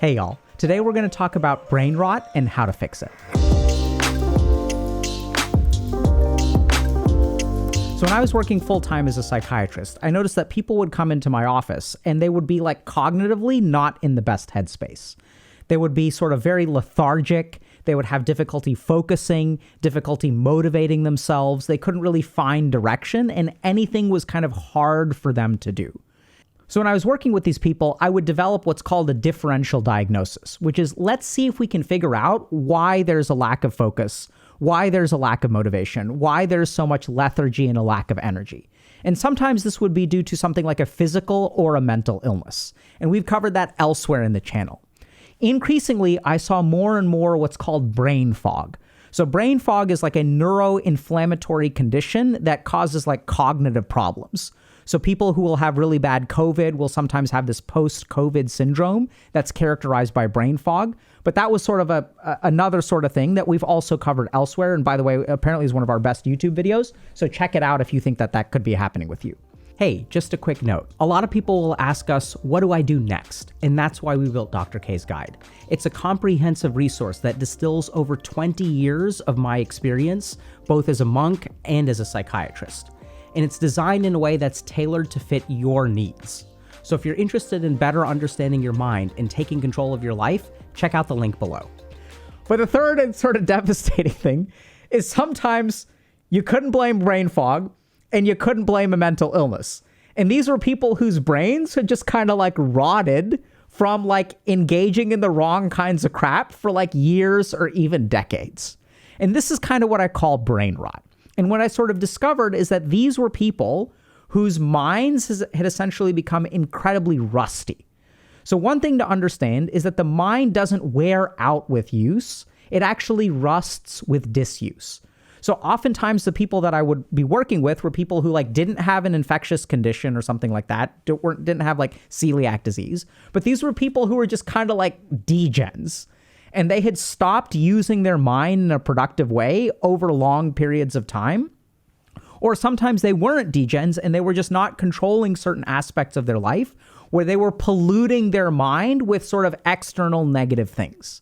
Hey y'all, today we're going to talk about brain rot and how to fix it. So when I was working full-time as a psychiatrist, I noticed that people would come into my office and they would be like cognitively not in the best headspace. They would be sort of very lethargic. They would have difficulty focusing, difficulty motivating themselves. They couldn't really find direction, and anything was kind of hard for them to do. So when I was working with these people, I would develop what's called a differential diagnosis, which is let's see if we can figure out why there's a lack of focus, why there's a lack of motivation, why there's so much lethargy and a lack of energy. And sometimes this would be due to something like a physical or a mental illness. And we've covered that elsewhere in the channel. Increasingly, I saw more and more what's called brain fog. So brain fog is like a neuroinflammatory condition that causes like cognitive problems. So people who will have really bad COVID will sometimes have this post-COVID syndrome that's characterized by brain fog. But that was sort of another sort of thing that we've also covered elsewhere. And by the way, apparently is one of our best YouTube videos. So check it out if you think that that could be happening with you. Hey, just a quick note. A lot of people will ask us, what do I do next? And that's why we built Dr. K's Guide. It's a comprehensive resource that distills over 20 years of my experience, both as a monk and as a psychiatrist. And it's designed in a way that's tailored to fit your needs. So if you're interested in better understanding your mind and taking control of your life, check out the link below. But the third and sort of devastating thing is sometimes you couldn't blame brain fog and you couldn't blame a mental illness. And these were people whose brains had just kind of like rotted from like engaging in the wrong kinds of crap for like years or even decades. And this is kind of what I call brain rot. And what I sort of discovered is that these were people whose minds had essentially become incredibly rusty. So one thing to understand is that the mind doesn't wear out with use. It actually rusts with disuse. So oftentimes the people that I would be working with were people who like didn't have an infectious condition or something like that, didn't have like celiac disease, but these were people who were just kind of like degens. And they had stopped using their mind in a productive way over long periods of time. Or sometimes they weren't degens and they were just not controlling certain aspects of their life where they were polluting their mind with sort of external negative things.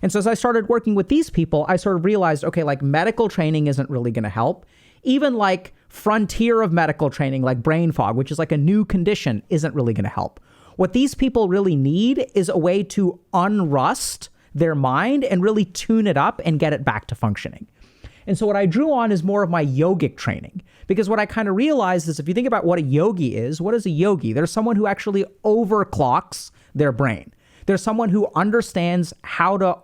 And so as I started working with these people, I sort of realized, okay, like medical training isn't really going to help. Even like frontier of medical training, like brain fog, which is like a new condition, isn't really going to help. What these people really need is a way to unrust their mind and really tune it up and get it back to functioning. And so what I drew on is more of my yogic training, because what I kind of realized is if you think about what a yogi is, what is a yogi? There's someone who actually overclocks their brain. There's someone who understands how to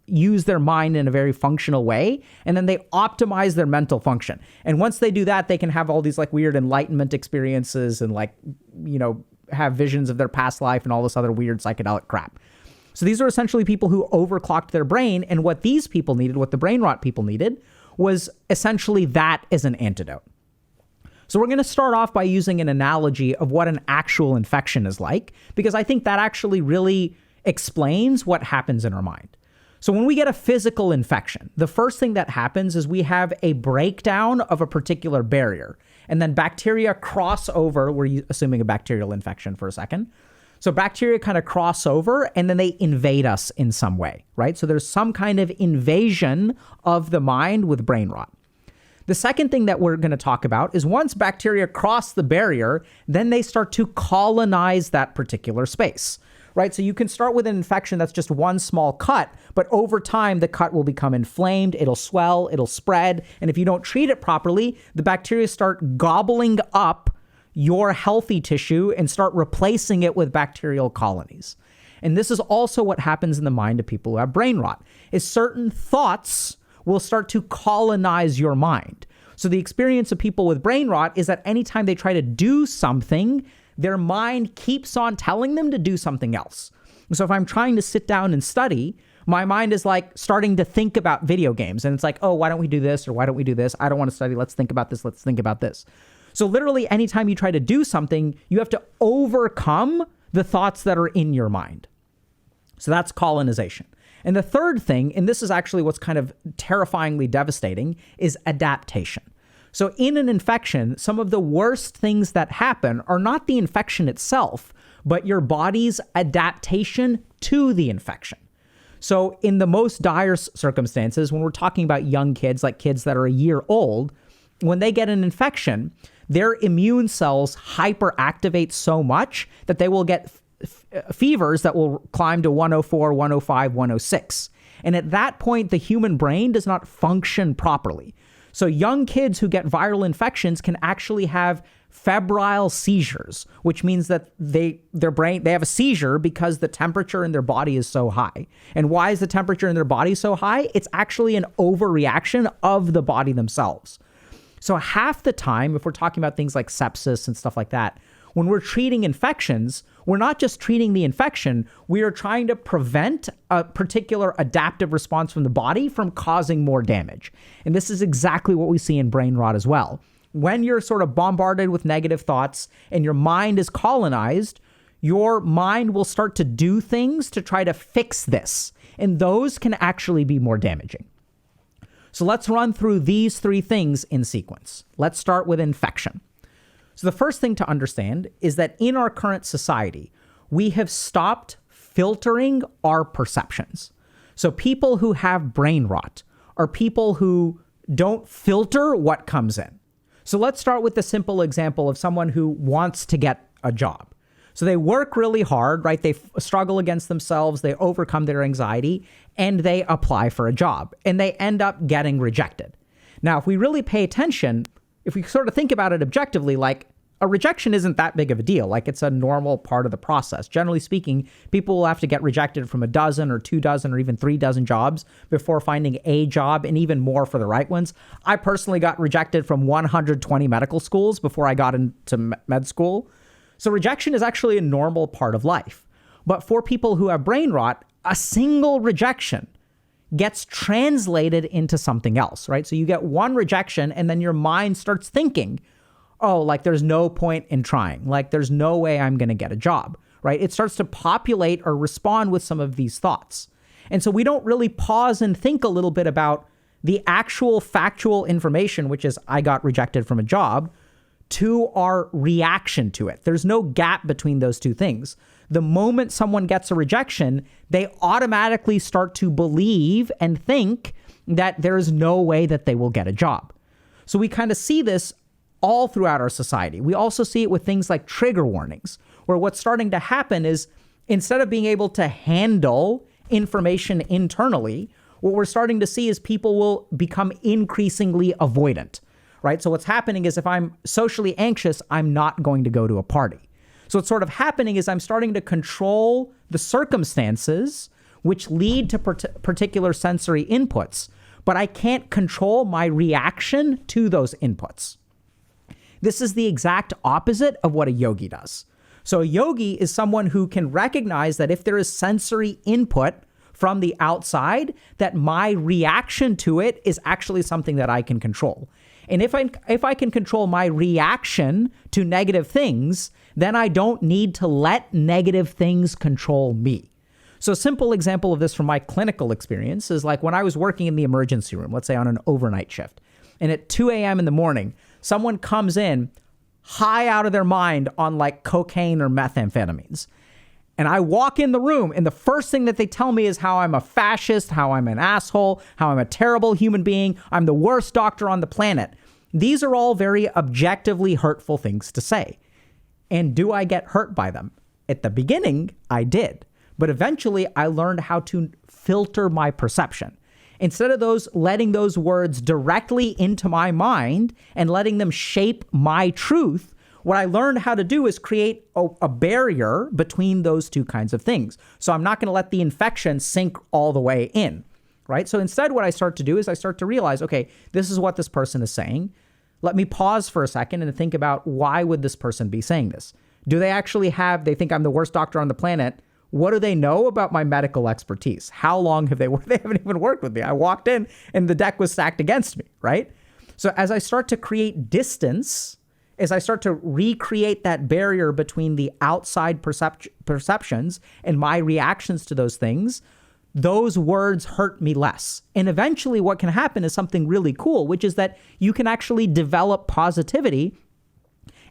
use their mind in a very functional way, and then they optimize their mental function. And once they do that, they can have all these like weird enlightenment experiences and like, you know, have visions of their past life and all this other weird psychedelic crap. So these are essentially people who overclocked their brain, and what these people needed, what the brain rot people needed, was essentially that as an antidote. So we're going to start off by using an analogy of what an actual infection is like, because I think that actually really explains what happens in our mind. So when we get a physical infection, the first thing that happens is we have a breakdown of a particular barrier, and then bacteria cross over. We're assuming a bacterial infection for a second. So bacteria kind of cross over and then they invade us in some way, right? So there's some kind of invasion of the mind with brain rot. The second thing that we're going to talk about is once bacteria cross the barrier, then they start to colonize that particular space, right? So you can start with an infection that's just one small cut, but over time, the cut will become inflamed, it'll swell, it'll spread. And if you don't treat it properly, the bacteria start gobbling up your healthy tissue and start replacing it with bacterial colonies. And this is also what happens in the mind of people who have brain rot, is certain thoughts will start to colonize your mind. So the experience of people with brain rot is that anytime they try to do something, their mind keeps on telling them to do something else. So if I'm trying to sit down and study, my mind is like starting to think about video games. And it's like, oh, why don't we do this? Or why don't we do this? I don't want to study. Let's think about this. Let's think about this. So literally anytime you try to do something, you have to overcome the thoughts that are in your mind. So that's colonization. And the third thing, and this is actually what's kind of terrifyingly devastating, is adaptation. So in an infection, some of the worst things that happen are not the infection itself, but your body's adaptation to the infection. So in the most dire circumstances, when we're talking about young kids, like kids that are a year old, when they get an infection, their immune cells hyperactivate so much that they will get fevers that will climb to 104, 105, 106. And at that point, the human brain does not function properly. So young kids who get viral infections can actually have febrile seizures, which means that they have a seizure because the temperature in their body is so high. And why is the temperature in their body so high? It's actually an overreaction of the body themselves. So half the time, if we're talking about things like sepsis and stuff like that, when we're treating infections, we're not just treating the infection, we are trying to prevent a particular adaptive response from the body from causing more damage. And this is exactly what we see in brain rot as well. When you're sort of bombarded with negative thoughts and your mind is colonized, your mind will start to do things to try to fix this. And those can actually be more damaging. So let's run through these three things in sequence. Let's start with infection. So the first thing to understand is that in our current society, we have stopped filtering our perceptions. So people who have brain rot are people who don't filter what comes in. So let's start with the simple example of someone who wants to get a job. So they work really hard, right? They struggle against themselves, they overcome their anxiety, and they apply for a job, and they end up getting rejected. Now, if we really pay attention, if we sort of think about it objectively, like a rejection isn't that big of a deal. Like it's a normal part of the process. Generally speaking, people will have to get rejected from a dozen or 2 dozen or even 3 dozen jobs before finding a job, and even more for the right ones. I personally got rejected from 120 medical schools before I got into med school. So rejection is actually a normal part of life. But for people who have brain rot, a single rejection gets translated into something else, right? So you get one rejection and then your mind starts thinking, oh, like there's no point in trying. Like there's no way I'm going to get a job, right? It starts to populate or respond with some of these thoughts. And so we don't really pause and think a little bit about the actual factual information, which is I got rejected from a job, to our reaction to it. There's no gap between those two things. The moment someone gets a rejection, they automatically start to believe and think that there is no way that they will get a job. So we kind of see this all throughout our society. We also see it with things like trigger warnings, where what's starting to happen is instead of being able to handle information internally, what we're starting to see is people will become increasingly avoidant, right? So what's happening is if I'm socially anxious, I'm not going to go to a party. So what's sort of happening is I'm starting to control the circumstances which lead to particular sensory inputs, but I can't control my reaction to those inputs. This is the exact opposite of what a yogi does. So a yogi is someone who can recognize that if there is sensory input from the outside, that my reaction to it is actually something that I can control. And if I can control my reaction to negative things, then I don't need to let negative things control me. So a simple example of this from my clinical experience is like when I was working in the emergency room, let's say on an overnight shift, and at 2 a.m. in the morning, someone comes in high out of their mind on like cocaine or methamphetamines. And I walk in the room and the first thing that they tell me is how I'm a fascist, how I'm an asshole, how I'm a terrible human being, I'm the worst doctor on the planet. These are all very objectively hurtful things to say. And do I get hurt by them? At the beginning, I did. But eventually, I learned how to filter my perception. Instead of letting those words directly into my mind and letting them shape my truth, what I learned how to do is create a barrier between those two kinds of things. So I'm not going to let the infection sink all the way in, right? So instead, what I start to do is I start to realize, okay, this is what this person is saying. Let me pause for a second and think about why would this person be saying this? Do they actually they think I'm the worst doctor on the planet? What do they know about my medical expertise? How long have they worked? They haven't even worked with me. I walked in and the deck was stacked against me, right? So as I start to create distance, as I start to recreate that barrier between the outside perceptions and my reactions to those things, those words hurt me less. And eventually what can happen is something really cool, which is that you can actually develop positivity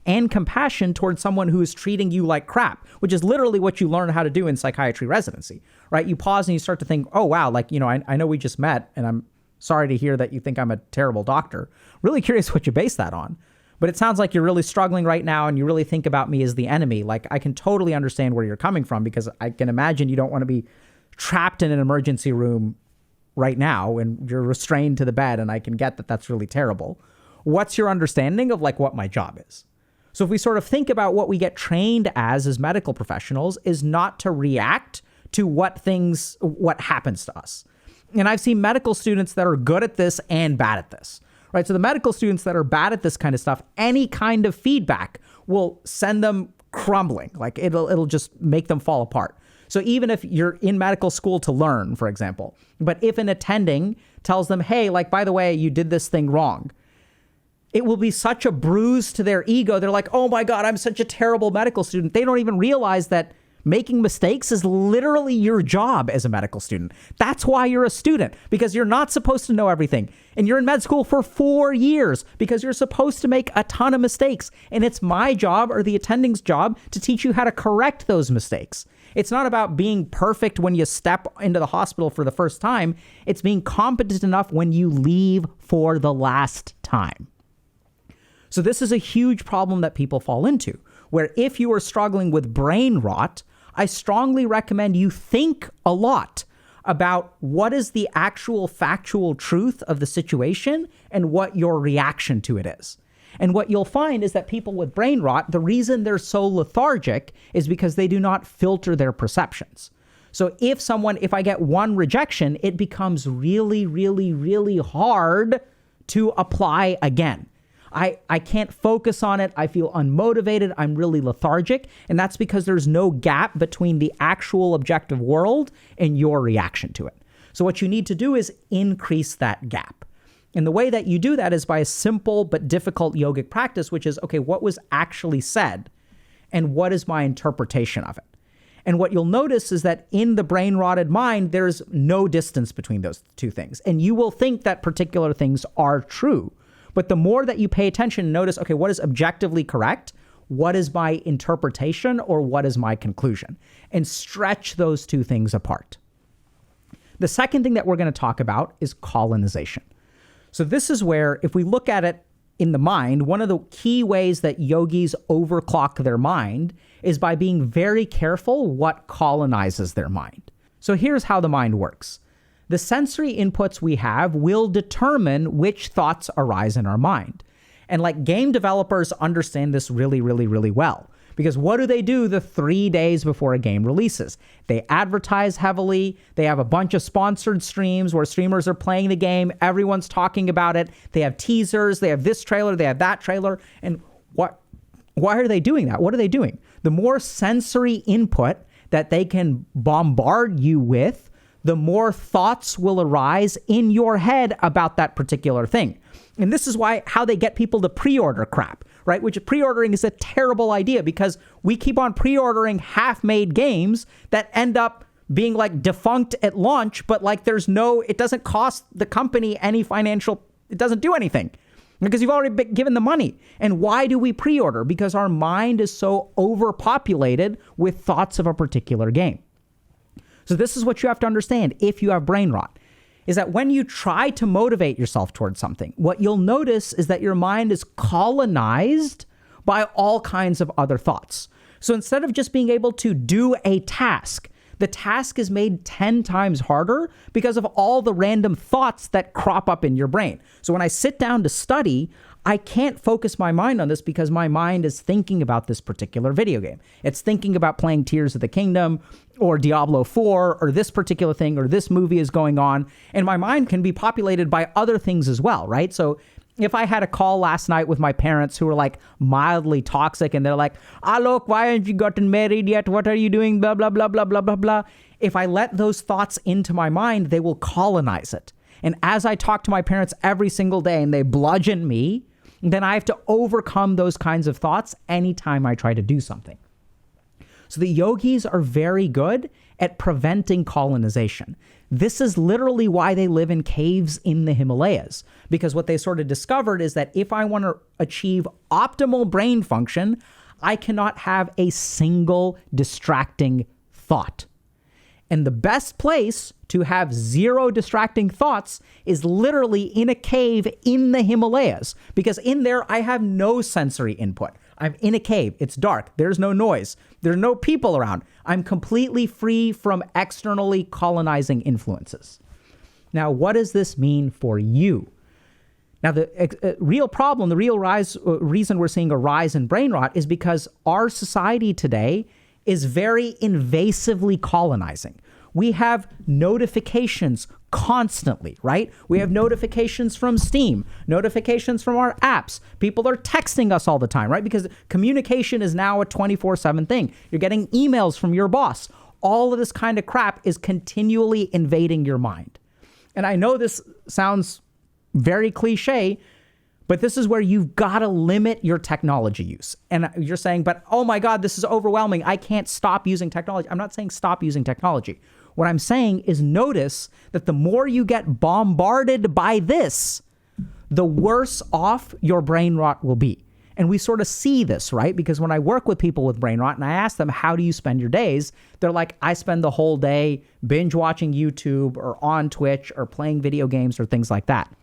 and compassion towards someone who is treating you like crap, which is literally what you learn how to do in psychiatry residency, right? You pause and you start to think, oh, wow, like, I know we just met and I'm sorry to hear that you think I'm a terrible doctor. Really curious what you base that on. But it sounds like you're really struggling right now and you really think about me as the enemy. Like, I can totally understand where you're coming from, because I can imagine you don't want to be trapped in an emergency room right now and you're restrained to the bed, and I can get that that's really terrible. What's your understanding of like what my job is? So if we sort of think about what we get trained as medical professionals is not to react to what happens to us. And I've seen medical students that are good at this and bad at this, right? So the medical students that are bad at this kind of stuff, any kind of feedback will send them crumbling. Like it'll just make them fall apart. So even if you're in medical school to learn, for example, but if an attending tells them, hey, like, by the way, you did this thing wrong, it will be such a bruise to their ego. They're like, oh my God, I'm such a terrible medical student. They don't even realize that making mistakes is literally your job as a medical student. That's why you're a student, because you're not supposed to know everything. And you're in med school for 4 years because you're supposed to make a ton of mistakes. And it's my job, or the attending's job, to teach you how to correct those mistakes. It's not about being perfect when you step into the hospital for the first time. It's being competent enough when you leave for the last time. So this is a huge problem that people fall into, where if you are struggling with brain rot, I strongly recommend you think a lot about what is the actual factual truth of the situation and what your reaction to it is. And what you'll find is that people with brain rot, the reason they're so lethargic is because they do not filter their perceptions. So if I get one rejection, it becomes really, really, really hard to apply again. I can't focus on it. I feel unmotivated. I'm really lethargic. And that's because there's no gap between the actual objective world and your reaction to it. So what you need to do is increase that gap. And the way that you do that is by a simple but difficult yogic practice, which is, okay, what was actually said and what is my interpretation of it? And what you'll notice is that in the brain rotted mind, there's no distance between those two things. And you will think that particular things are true. But the more that you pay attention and notice, okay, what is objectively correct? What is my interpretation, or what is my conclusion? And stretch those two things apart. The second thing that we're going to talk about is colonization. So this is where, if we look at it in the mind, one of the key ways that yogis overclock their mind is by being very careful what colonizes their mind. So here's how the mind works. The sensory inputs we have will determine which thoughts arise in our mind. And like, game developers understand this really, really, really well. Because what do they do the 3 days before a game releases? They advertise heavily. They have a bunch of sponsored streams where streamers are playing the game. Everyone's talking about it. They have teasers. They have this trailer. They have that trailer. And why are they doing that? What are they doing? The more sensory input that they can bombard you with, the more thoughts will arise in your head about that particular thing. And this is how they get people to pre-order crap, right? Which pre-ordering is a terrible idea, because we keep on pre-ordering half-made games that end up being like defunct at launch, but like it doesn't cost the company any financial, it doesn't do anything because you've already been given the money. And why do we pre-order? Because our mind is so overpopulated with thoughts of a particular game. So this is what you have to understand if you have brain rot, is that when you try to motivate yourself towards something, what you'll notice is that your mind is colonized by all kinds of other thoughts. So instead of just being able to do a task, the task is made 10 times harder because of all the random thoughts that crop up in your brain. So when I sit down to study, I can't focus my mind on this because my mind is thinking about this particular video game. It's thinking about playing Tears of the Kingdom or Diablo 4 or this particular thing or this movie is going on. And my mind can be populated by other things as well, right? So if I had a call last night with my parents who were like mildly toxic and they're like, look, why haven't you gotten married yet? What are you doing? Blah, blah, blah, blah, blah, blah, blah. If I let those thoughts into my mind, they will colonize it. And as I talk to my parents every single day and they bludgeon me, then I have to overcome those kinds of thoughts anytime I try to do something. So the yogis are very good at preventing colonization. This is literally why they live in caves in the Himalayas, because what they sort of discovered is that if I want to achieve optimal brain function, I cannot have a single distracting thought. And the best place to have zero distracting thoughts is literally in a cave in the Himalayas, because in there I have no sensory input. I'm in a cave. It's dark. There's no noise. There are no people around. I'm completely free from externally colonizing influences. Now, what does this mean for you? Now, the real problem, the real reason we're seeing a rise in brain rot is because our society today is very invasively colonizing. We have notifications constantly, right? We have notifications from Steam, notifications from our apps. People are texting us all the time, right? Because communication is now a 24/7 thing. You're getting emails from your boss. All of this kind of crap is continually invading your mind. And I know this sounds very cliche, but this is where you've got to limit your technology use. And you're saying, but oh my God, this is overwhelming. I can't stop using technology. I'm not saying stop using technology. What I'm saying is notice that the more you get bombarded by this, the worse off your brain rot will be. And we sort of see this, right? Because when I work with people with brain rot and I ask them, how do you spend your days? They're like, I spend the whole day binge watching YouTube or on Twitch or playing video games or things like that.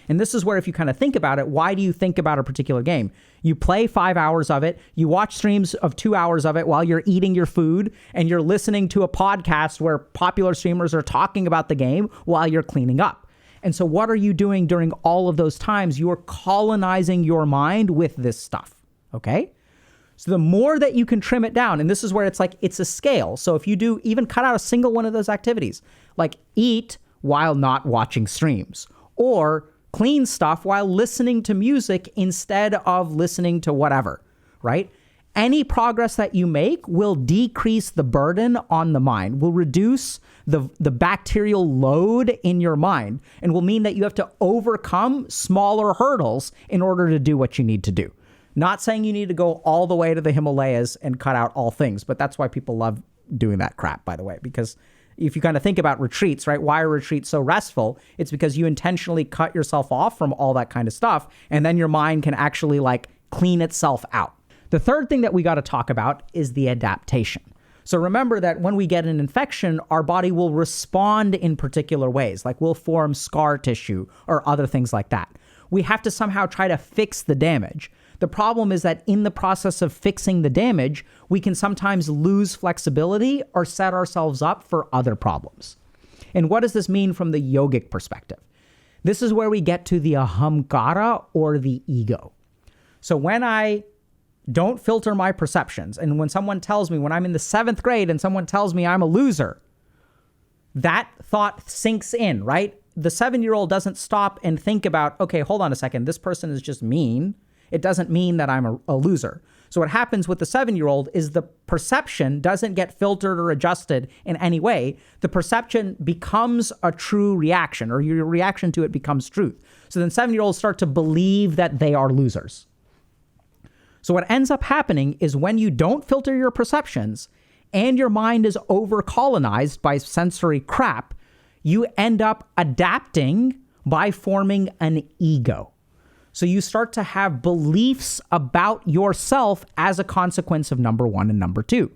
And this is where, if you kind of think about it, why do you think about a particular game? You play 5 hours of it, you watch streams of 2 hours of it while you're eating your food, and you're listening to a podcast where popular streamers are talking about the game while you're cleaning up. And so what are you doing during all of those times? You are colonizing your mind with this stuff, okay? So the more that you can trim it down, and this is where it's like, it's a scale. So if you do even cut out a single one of those activities, like eat while not watching streams, or clean stuff while listening to music instead of listening to whatever, right? Any progress that you make will decrease the burden on the mind, will reduce the bacterial load in your mind, and will mean that you have to overcome smaller hurdles in order to do what you need to do. Not saying you need to go all the way to the Himalayas and cut out all things, but that's why people love doing that crap, by the way, because if you kind of think about retreats, right? Why are retreats so restful? It's because you intentionally cut yourself off from all that kind of stuff, and then your mind can actually like clean itself out. The third thing that we got to talk about is the adaptation. So remember that when we get an infection, our body will respond in particular ways, like we'll form scar tissue or other things like that. We have to somehow try to fix the damage. The problem is that in the process of fixing the damage, we can sometimes lose flexibility or set ourselves up for other problems. And what does this mean from the yogic perspective? This is where we get to the ahamkara, or the ego. So when I don't filter my perceptions, and when someone tells me, when I'm in the 7th grade and someone tells me I'm a loser, that thought sinks in, right? The 7-year-old doesn't stop and think about, okay, hold on a second, this person is just mean. It doesn't mean that I'm a loser. So what happens with the 7-year-old is the perception doesn't get filtered or adjusted in any way. The perception becomes a true reaction, or your reaction to it becomes truth. So then 7-year-olds start to believe that they are losers. So what ends up happening is when you don't filter your perceptions and your mind is over-colonized by sensory crap, you end up adapting by forming an ego. So you start to have beliefs about yourself as a consequence of number 1 and number 2.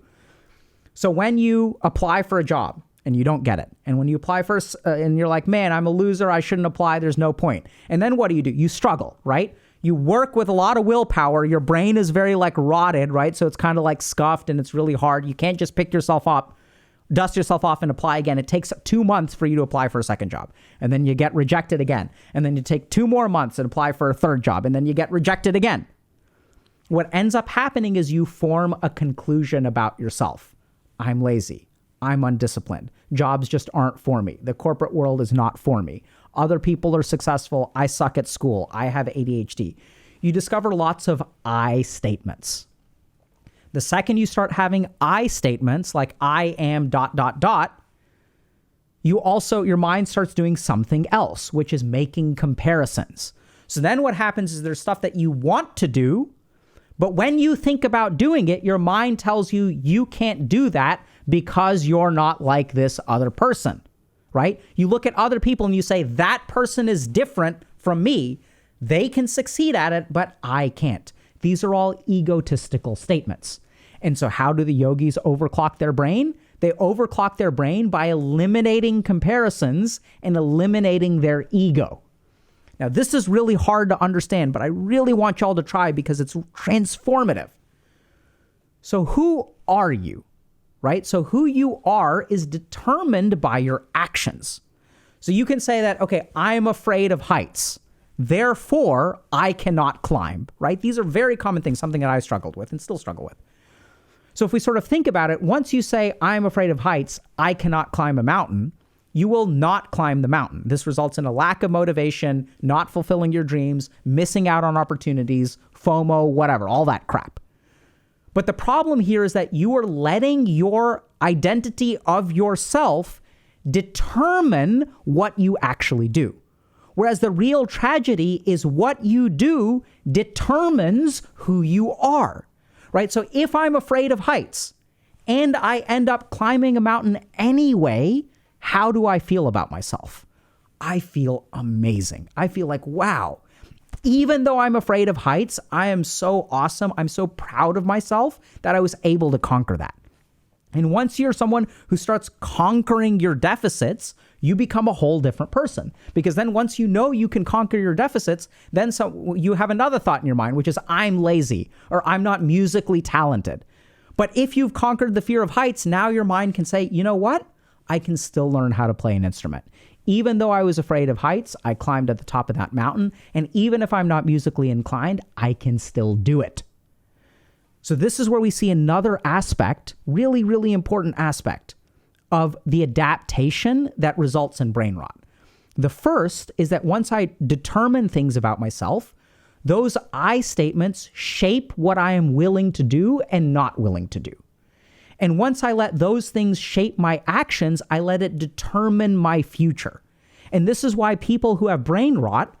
So when you apply for a job and you don't get it, and when you apply for, and you're like, man, I'm a loser, I shouldn't apply, there's no point. And then what do? You struggle, right? You work with a lot of willpower. Your brain is very like rotted, right? So it's kind of like scuffed and it's really hard. You can't just pick yourself up, dust yourself off and apply again. It takes 2 months for you to apply for a second job. And then you get rejected again. And then you take 2 more months and apply for a third job. And then you get rejected again. What ends up happening is you form a conclusion about yourself. I'm lazy. I'm undisciplined. Jobs just aren't for me. The corporate world is not for me. Other people are successful. I suck at school. I have ADHD. You discover lots of I statements. The second you start having I statements, like I am ... your mind starts doing something else, which is making comparisons. So then what happens is there's stuff that you want to do, But when you think about doing it, your mind tells you you can't do that because you're not like this other person, right? You look at other people and you say, that person is different from me. They can succeed at it, but I can't. These are all egotistical statements. And so how do the yogis overclock their brain? They overclock their brain by eliminating comparisons and eliminating their ego. Now, this is really hard to understand, but I really want y'all to try because it's transformative. So who are you, right? So who you are is determined by your actions. So you can say that, okay, I'm afraid of heights. Therefore, I cannot climb, right? These are very common things, something that I struggled with and still struggle with. So if we sort of think about it, once you say, I'm afraid of heights, I cannot climb a mountain, you will not climb the mountain. This results in a lack of motivation, not fulfilling your dreams, missing out on opportunities, FOMO, whatever, all that crap. But the problem here is that you are letting your identity of yourself determine what you actually do. Whereas the real tragedy is what you do determines who you are, right? So if I'm afraid of heights and I end up climbing a mountain anyway, how do I feel about myself? I feel amazing. I feel like, wow, even though I'm afraid of heights, I am so awesome. I'm so proud of myself that I was able to conquer that. And once you're someone who starts conquering your deficits, you become a whole different person. Because then once you know you can conquer your deficits, then you have another thought in your mind, which is I'm lazy or I'm not musically talented. But if you've conquered the fear of heights, now your mind can say, you know what? I can still learn how to play an instrument. Even though I was afraid of heights, I climbed at the top of that mountain. And even if I'm not musically inclined, I can still do it. So this is where we see another aspect, really, really important aspect of the adaptation that results in brain rot. The first is that once I determine things about myself, those I statements shape what I am willing to do and not willing to do. And once I let those things shape my actions, I let it determine my future. And this is why people who have brain rot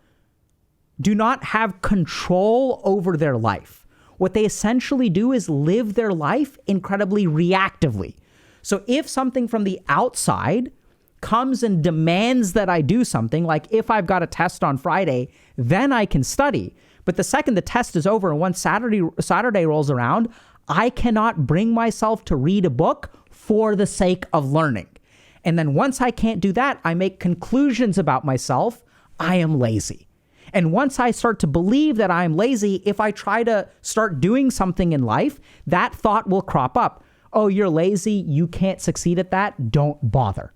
do not have control over their life. What they essentially do is live their life incredibly reactively. So if something from the outside comes and demands that I do something, like if I've got a test on Friday, then I can study. But the second the test is over and once Saturday rolls around, I cannot bring myself to read a book for the sake of learning. And then once I can't do that, I make conclusions about myself. I am lazy. And once I start to believe that I'm lazy, if I try to start doing something in life, that thought will crop up. Oh, you're lazy. You can't succeed at that. Don't bother.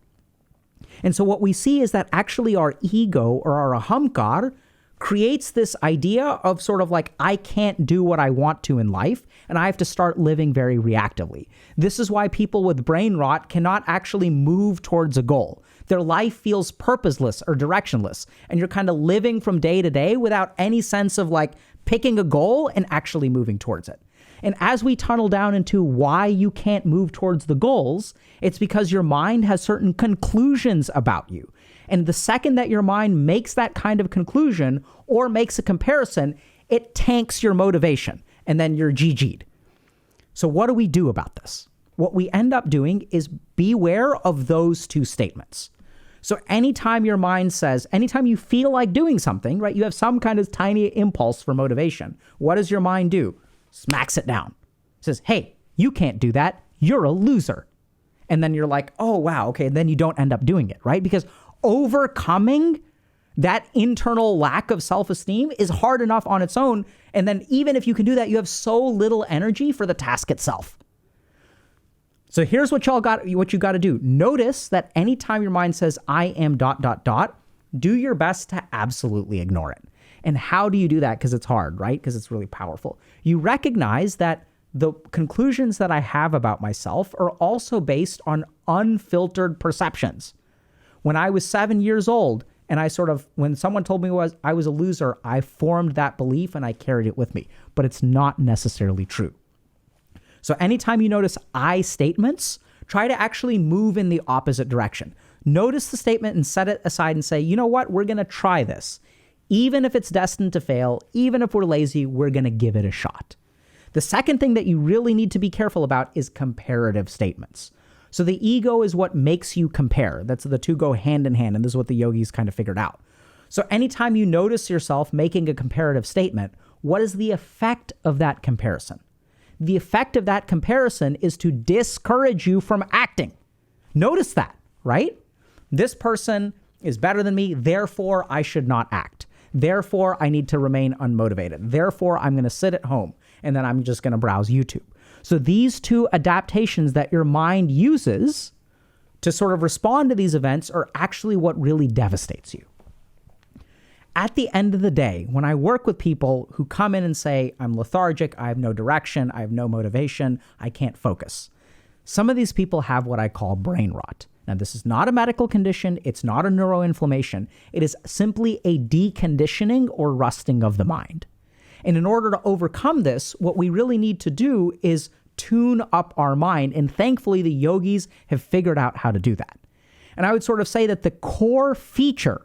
And so what we see is that actually our ego or our ahamkar creates this idea of sort of like, I can't do what I want to in life, and I have to start living very reactively. This is why people with brain rot cannot actually move towards a goal. Their life feels purposeless or directionless, and you're kind of living from day to day without any sense of like picking a goal and actually moving towards it. And as we tunnel down into why you can't move towards the goals, it's because your mind has certain conclusions about you. And the second that your mind makes that kind of conclusion or makes a comparison, it tanks your motivation and then you're GG'd. So what do we do about this? What we end up doing is beware of those two statements. So anytime your mind says, anytime you feel like doing something, right, you have some kind of tiny impulse for motivation. What does your mind do? Smacks it down. It says, hey, you can't do that. You're a loser. And then you're like, oh, wow, okay. And then you don't end up doing it, right? Because overcoming that internal lack of self-esteem is hard enough on its own. And then even if you can do that, you have so little energy for the task itself. So here's what you got to do. Notice that anytime your mind says, I am ... do your best to absolutely ignore it. And how do you do that? Because it's hard, right? Because it's really powerful. You recognize that the conclusions that I have about myself are also based on unfiltered perceptions. When I was 7 years old and when someone told me I was a loser, I formed that belief and I carried it with me, but it's not necessarily true. So anytime you notice I statements, try to actually move in the opposite direction. Notice the statement and set it aside and say, you know what? We're going to try this. Even if it's destined to fail, even if we're lazy, we're going to give it a shot. The second thing that you really need to be careful about is comparative statements. So the ego is what makes you compare. That's the two go hand in hand, and this is what the yogis kind of figured out. So anytime you notice yourself making a comparative statement, what is the effect of that comparison? The effect of that comparison is to discourage you from acting. Notice that, right? This person is better than me, therefore I should not act. Therefore, I need to remain unmotivated. Therefore, I'm going to sit at home and then I'm just going to browse YouTube. So these two adaptations that your mind uses to sort of respond to these events are actually what really devastates you. At the end of the day, when I work with people who come in and say, I'm lethargic, I have no direction, I have no motivation, I can't focus. Some of these people have what I call brain rot. Now, this is not a medical condition. It's not a neuroinflammation. It is simply a deconditioning or rusting of the mind. And in order to overcome this, what we really need to do is tune up our mind. And thankfully, the yogis have figured out how to do that. And I would sort of say that the core feature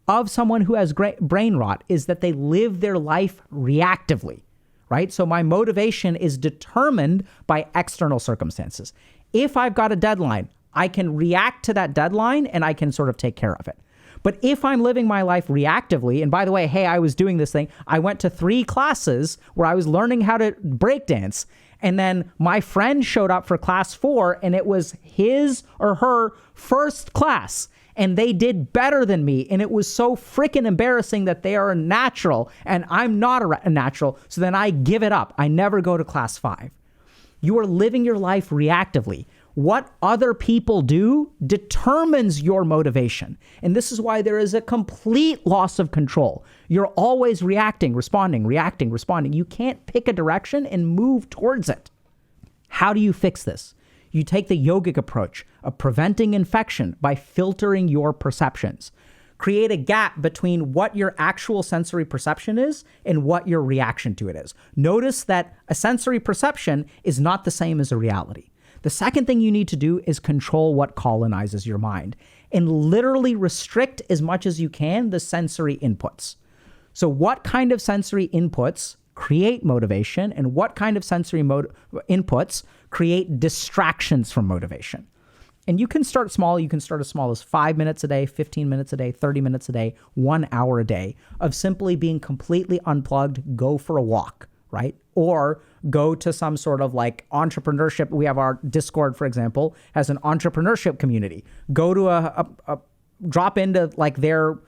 of someone who has brain rot is that they live their life reactively, right? So my motivation is determined by external circumstances. If I've got a deadline, I can react to that deadline and I can sort of take care of it. But if I'm living my life reactively, and by the way, hey, I was doing this thing, I went to 3 classes where I was learning how to breakdance, and then my friend showed up for class 4 and it was his or her first class. And they did better than me. And it was so freaking embarrassing that they are a natural and I'm not a natural. So then I give it up. I never go to class 5. You are living your life reactively. What other people do determines your motivation. And this is why there is a complete loss of control. You're always reacting, responding, reacting, responding. You can't pick a direction and move towards it. How do you fix this? You take the yogic approach of preventing infection by filtering your perceptions. Create a gap between what your actual sensory perception is and what your reaction to it is. Notice that a sensory perception is not the same as a reality. The second thing you need to do is control what colonizes your mind and literally restrict as much as you can the sensory inputs. So what kind of sensory inputs create motivation and what kind of sensory inputs create distractions from motivation? And you can start small. You can start as small as 5 minutes a day, 15 minutes a day, 30 minutes a day, 1 hour a day of simply being completely unplugged. Go for a walk, right? Or go to some sort of like entrepreneurship. We have our Discord, for example, has an entrepreneurship community. Go to a drop into like their,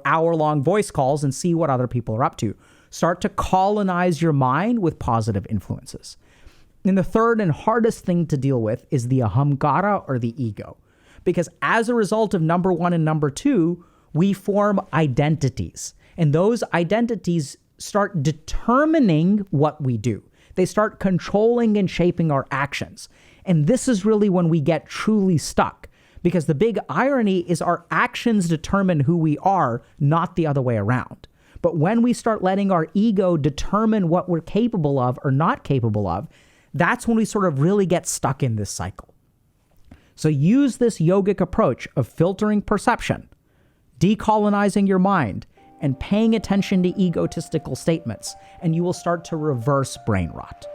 hour-long voice calls and see what other people are up to. Start to colonize your mind with positive influences. And the third and hardest thing to deal with is the ahamkara or the ego. Because as a result of number 1 and number 2, we form identities. And those identities start determining what we do. They start controlling and shaping our actions. And this is really when we get truly stuck. Because the big irony is our actions determine who we are, not the other way around. But when we start letting our ego determine what we're capable of or not capable of, that's when we sort of really get stuck in this cycle. So use this yogic approach of filtering perception, decolonizing your mind, and paying attention to egotistical statements, and you will start to reverse brain rot.